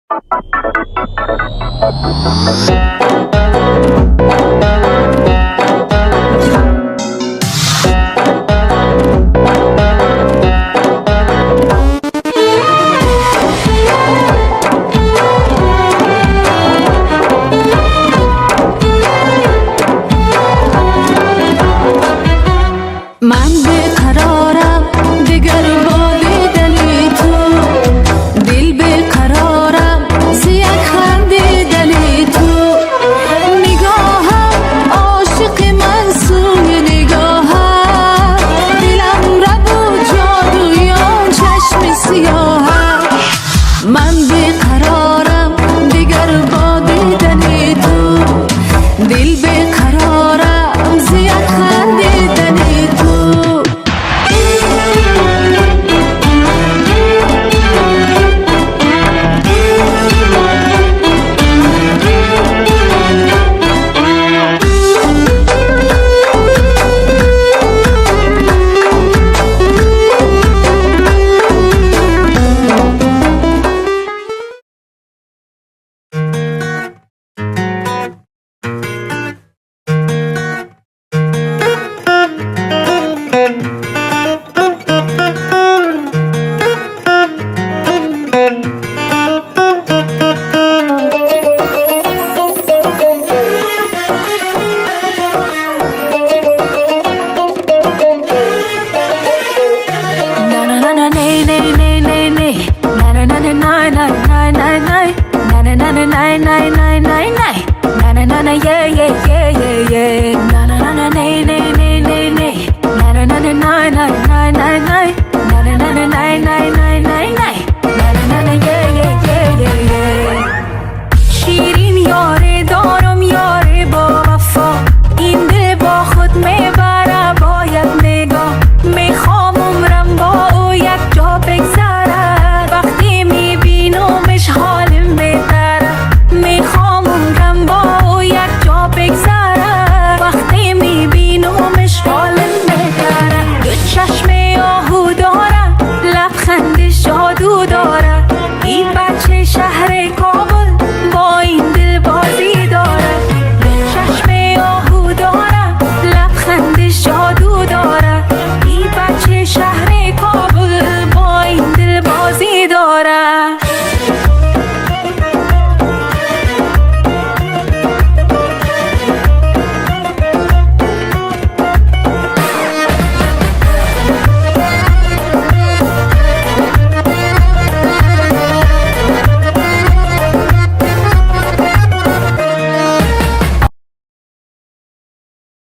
من بیقرارم دیگر با دیدنی تو، دل بیقرارم زی خندیدنی تو. نگاهم عاشق من سوی نگاهم، دلم ربو جادویان چشم سیاهم. من بیقرارم دیگر با دیدنی تو، دل بیقرارم زی خندیدنی تو. Nine